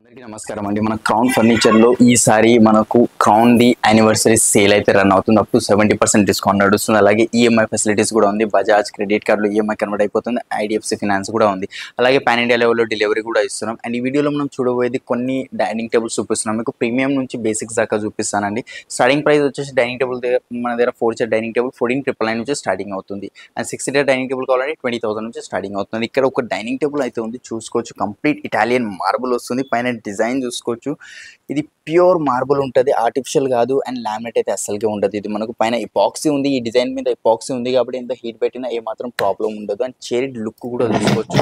అందరికీ నమస్కారం అండి. మన క్రౌన్ ఫర్నిచర్లో ఈసారి మనకు క్రౌన్ ది యానివర్సరీ సేల్ అయితే రన్ అవుతుంది. అప్ టు 70% డిస్కౌంట్ నడుస్తుంది. అలాగే ఈఎంఐ ఫెసిలిటీస్ కూడా ఉంది. బజాజ్ క్రెడిట్ కార్డులో ఈఎంఐ కన్వర్ట్ అయిపోతుంది. ఐడిఎఫ్సి ఫినాన్స్ కూడా ఉంది. అలాగే పాన్ ఇండియా లెవెల్లో డెలివరీ కూడా ఇస్తున్నాం. అండ్ ఈ వీడియోలో మనం చూడబోయేది కొన్ని డైనింగ్ టేబుల్స్ చూపిస్తున్నాం. మీకు ప్రీమియం నుంచి బేసిక్స్ దాకా చూపిస్తానండి. స్టార్టింగ్ ప్రైస్ వచ్చేసి డైనింగ్ టేబుల్ మన దగ్గర 4 చైర్ డైనింగ్ టేబుల్ 14,999 నుంచి స్టార్టింగ్ అవుతుంది. అండ్ 6 సీటర్ డైనింగ్ టేబుల్ కావాలంటే 20,000 నుంచి స్టార్టింగ్ అవుతుంది. ఇక్కడ ఒక డైనింగ్ టేబుల్ అయితే ఉంది, చూసుకోవచ్చు. కంప్లీట్ ఇటాలియన్ మార్బుల్ వస్తుంది. పైన డిజైన్ చూసుకోవచ్చు. ఇది ప్యూర్ మార్బుల్ ఉంటుంది, ఆర్టిఫిషియల్ కాదు. అండ్ లామినేట్ అయితే అస్సలుగా ఉండదు. ఇది మనకు పైన ఎపాక్సీ ఉంది. ఈ డిజైన్ మీద ఎపాక్సీ ఉంది కాబట్టి ఎంత హీట్ పెట్టినా ఏమాత్రం ప్రాబ్లం ఉండదు. అండ్ చైర్ లుక్ కూడా చూసుకోవచ్చు.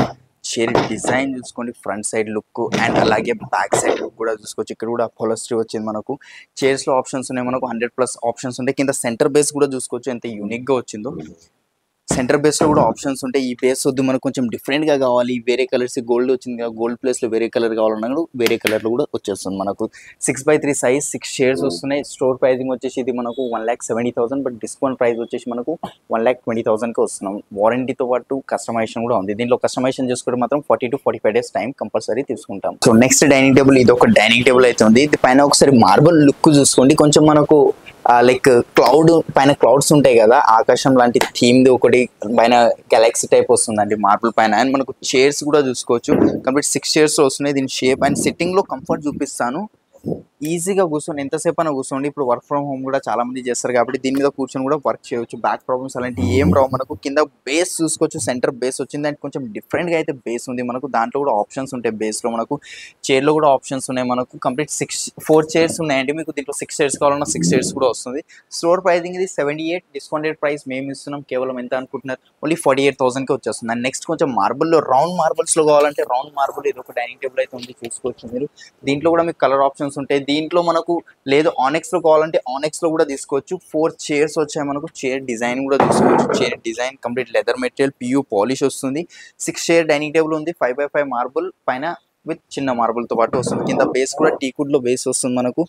చైర్ డిజైన్ చూసుకోండి, ఫ్రంట్ సైడ్ లుక్ అండ్ అలాగే బ్యాక్ సైడ్ లుక్ కూడా చూసుకోవచ్చు. ఇక్కడ కూడా అపోలోస్ట్రీ వచ్చింది. మనకు చైర్స్లో ఆప్షన్స్ ఉన్నాయి. మనకు 100+ ఆప్షన్స్ ఉంటాయి. కింద సెంటర్ బేస్ కూడా చూసుకోవచ్చు ఎంత యూనిక్గా వచ్చిందో. సెంటర్ బేస్లో కూడా ఆప్షన్స్ ఉంటాయి. ఈ బేస్ వద్దు మనకు కొంచెం డిఫరెంట్గా కావాలి, వేరే కలర్స్ గోల్డ్ వచ్చింది కదా, గోల్డ్ ప్లేస్లో వేరే కలర్ కావాలన్నా కూడా వేరే కలర్లో కూడా వచ్చేస్తుంది. మనకు 6x3 సైజ్ 6 షేడ్స్ వస్తున్నాయి. స్టోర్ ప్రైజింగ్ వచ్చేసి ఇది మనకు 1,70,000, బట్ డిస్కౌంట్ ప్రైస్ వచ్చేసి మనకు 1,20,000కి వస్తున్నాం. వారంటీతో పాటు కస్టమైజేషన్ కూడా ఉంది. దీంట్లో కస్టమైజేషన్ చేసుకుంటే మాత్రం 40 to 45 డేస్ టైం కంపల్సరీ తీసుకుంటాం. సో నెక్స్ట్ డైనింగ్ టేబుల్, ఇది ఒక డైనింగ్ టేబుల్ అయితే ఉంది. ఇది పైన ఒకసారి మార్బుల్ లుక్ చూసుకోండి. కొంచెం మనకు లైక్ క్లౌడ్ పైన క్లౌడ్స్ ఉంటాయి కదా, ఆకాశం లాంటి థీమ్ది ఒకటి పైన గెలాక్సీ టైప్ వస్తుందండి మార్బుల్ పైన. అండ్ మనకు చైర్స్ కూడా చూసుకోవచ్చు. కంప్లీట్ 6 చైర్స్ వస్తున్నాయి. దీని షేప్ అండ్ సిట్టింగ్లో కంఫర్ట్ చూపిస్తాను. ఈజీగా కూర్చొని ఎంతసేపు అయినా కూర్చోండి. ఇప్పుడు వర్క్ ఫ్రమ్ హోమ్ కూడా చాలా మంది చేస్తారు కాబట్టి దీని మీద కూర్చొని కూడా వర్క్ చేయవచ్చు. బ్యాక్ ప్రాబ్లమ్స్ అలాంటివి ఏం రావు. మనకు కింద బేస్ చూసుకోవచ్చు, సెంటర్ బేస్ వచ్చింది. అండ్ కొంచెం డిఫరెంట్గా అయితే బేస్ ఉంది. మనకు దాంట్లో కూడా ఆప్షన్స్ ఉంటాయి. బేస్లో మనకు చైర్లో కూడా ఆప్షన్స్ ఉన్నాయి. మనకు కంప్లీట్ 4 చైర్స్ ఉన్నాయండి. మీకు దీంట్లో 6 చైర్స్ కావాలన్నా 6 చైర్స్ కూడా వస్తుంది. స్టోర్ ప్రైజింగ్ ఇది 78, డిస్కౌంటెడ్ ప్రైస్ మేము ఇస్తున్నాం కేవలం ఎంత అనుకుంటున్నారు, ఓన్లీ 48,000కి వచ్చేస్తుంది. అండ్ నెక్స్ట్ కొంచెం మార్బుల్లో రౌండ్ మార్బుల్స్లో కావాలంటే రౌండ్ మార్బుల్ ఇది ఒక డైనింగ్ టేబుల్ అయితే ఉంది, చూసుకోవచ్చు మీరు. దీంట్లో కూడా మీకు కలర్ ఆప్షన్స్ ఉంటాయి. దీంట్లో మనకు లేదు ఆనెక్స్లో కావాలంటే ఆనెక్స్లో కూడా తీసుకోవచ్చు. 4 చైర్స్ వచ్చాయి. మనకు చైర్ డిజైన్ కూడా తీసుకోవచ్చు. Chair design complete leather material, PU polish వస్తుంది. 6 చైర్ డైనింగ్ టేబుల్ ఉంది. 5x5 మార్బుల్ పైన విత్ చిన్న మార్బుల్తో పాటు వస్తుంది. కింద బేస్ కూడా టీకుడ్లో బేస్ వస్తుంది. మనకు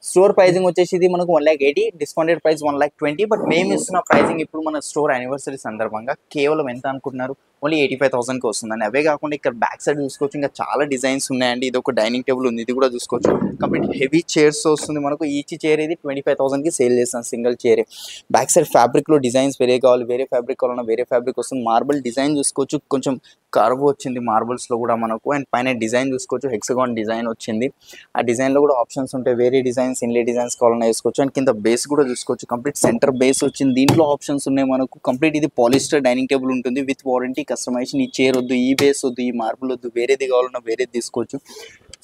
స్టోర్ ప్రైజింగ్ వచ్చేసి ఇది మనకు 1,80,000, డిస్కౌంటెడ్ ప్రైస్ 1,20,000. బట్ మేము ఇస్తున్న ప్రైజింగ్ ఇప్పుడు మన స్టోర్ యానివర్సరీ సందర్భంగా కేవలం ఎంత అనుకుంటున్నారు, ఓన్లీ 85,000కి వస్తుందండి. అవే కాకుండా ఇక్కడ బ్యాక్ సైడ్ చూసుకోవచ్చు, ఇంకా చాలా డిజైన్స్ ఉన్నాయండి. ఇది ఒక డైనింగ్ టేబుల్ ఉంది, ఇది కూడా చూసుకోవచ్చు. కంప్లీట్ హెవీ చైర్స్ వస్తుంది. మనకు ఈచ్ చైర్ ఇది 25,000కి సేల్ చేస్తాం, సింగిల్ చైర్. బ్యాక్ సైడ్ ఫ్యాబ్రిక్లో డిజైన్స్ వేరే కావాలి, వేరే ఫ్యాబ్రిక్ కావాలన్నా వేరే ఫ్యాబ్రిక్ వస్తుంది. మార్బుల్ డిజైన్ చూసుకోవచ్చు, కొంచెం కర్వ్ వచ్చింది మార్బుల్స్లో కూడా మనకు. అండ్ పైన డిజైన్ చూసుకోవచ్చు, హెక్సగాన్ డిజైన్ వచ్చింది. ఆ డిజైన్లో కూడా ఆప్షన్స్ ఉంటాయి. వేరే డిజైన్స్, ఇన్లే డిజైన్స్ కావాలన్నా వేసుకోవచ్చు. అండ్ కింద బేస్ కూడా చూసుకోవచ్చు, కంప్లీట్ సెంటర్ బేస్ వచ్చింది. దీంట్లో ఆప్షన్స్ ఉన్నాయి మనకు. కంప్లీట్ ఇది పాలిస్టర్ డైనింగ్ టేబుల్ ఉంటుంది విత్ వారంటీ, కస్టమైజేషన్. ఈ చైర్ వద్దు, ఈ బేస్ వద్దు, ఈ మార్బుల్ వద్దు, వేరేది కావాలన్నా వేరేది తీసుకోవచ్చు.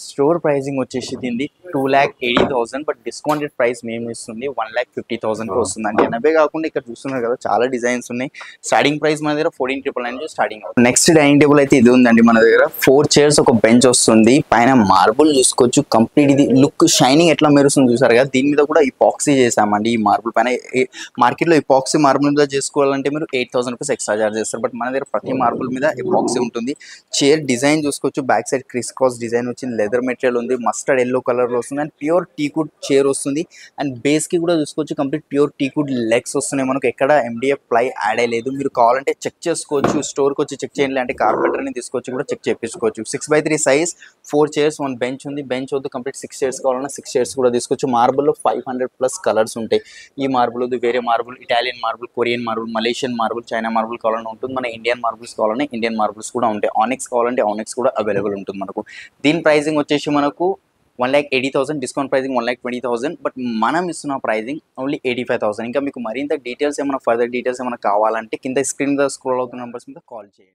స్టోర్ ప్రైజింగ్ వచ్చేసి దీన్ని 2,80,000, బట్ డిస్కౌంటెడ్ ప్రైస్ మేము ఇస్తుంది 1,50,000కి వస్తుంది అండి. అవే కాకుండా ఇక్కడ చూస్తున్నారు కదా చాలా డిజైన్స్ ఉన్నాయి. స్టార్టింగ్ ప్రైస్ మన దగ్గర 14,999 స్టార్టింగ్ అవుతుంది. నెక్స్ట్ డైనింగ్ టేబుల్ అయితే ఇది ఉందండి మన దగ్గర. 4 చైర్స్ ఒక బెంచ్ వస్తుంది. పైన మార్బుల్ చూసుకోవచ్చు. కంప్లీట్ ఇది లుక్ షైనింగ్ ఎట్లా మెరుస్తుంది చూసారు కదా. దీని మీద కూడా ఇపాక్సీ చేసామండి. ఈ మార్బుల్ పైన మార్కెట్లో ఇపాక్సీ మార్బుల్ మీద చేసుకోవాలంటే మీరు 8,000 రూపీస్ ఎక్స్ట్రా చార్జ్ చేస్తారు. బట్ మన దగ్గర ప్రతి మార్బుల్ మీద ఎపాక్సీ ఉంటుంది. చైర్ డిజైన్ చూసుకోవచ్చు, back side criss cross design వచ్చింది. లెదర్ మెటీరియల్ ఉంది, మస్టర్డ్ ఎల్లో కలర్లో వస్తుంది. అండ్ ప్యూర్ టీకుడ్ చైర్ వస్తుంది. అండ్ బేస్కి కూడా చూసుకోవచ్చు, కంప్లీట్ ప్యూర్ టీకుడ్ లెగ్స్ వస్తున్నాయి. మనకు ఎక్కడ MDF ప్లై యాడ్ అయ్యలేదు. మీరు కావాలంటే చెక్ చేసుకోవచ్చు, స్టోర్కి వచ్చి చెక్ చేయండి, అంటే కార్పెంటర్ని తీసుకొచ్చి కూడా చెక్ చేయించుకోవచ్చు. 6x3 సైజ్ 4 చైర్స్ 1 బెంచ్ ఉంది. బెంచ్ వద్దు, కంప్లీట్ 6 చైర్స్ కావాలన్నా 6 చైర్స్ కూడా తీసుకోవచ్చు. మార్బుల్లో 500+ కలర్స్ ఉంటాయి. ఈ మార్బుల్ వద్దు, వేరే marble, Italian marble, Korean marble, Malaysian marble, China marble కావాలన్నా ఉంటుంది. మన ఇండియన్ మార్బుల్స్ కావాలన్నా ఇండియన్ మార్బుల్స్ కూడా ఉంటాయి. ఆనెక్స్ కావాలంటే ఆనెక్స్ కూడా అవైలబుల్ ఉంటుంది మనకు. దీని ప్రైజింగ్ వచ్చేసి మనకు 1,80,000, డిస్కౌంట్ ప్రైజింగ్ 1,20,000, బట్ మనం ఇస్తున్న ప్రైజింగ్ ఓన్లీ 85,000. ఇంకా మీకు మరింత డీటెయిల్స్ ఏమైనా, ఫర్దర్ డీటెయిల్స్ ఏమైనా కావాలంటే కింద స్క్రీన్ మీద స్క్రోల్ అవుతున్న నెంబర్స్ మీద కాల్ చేయండి.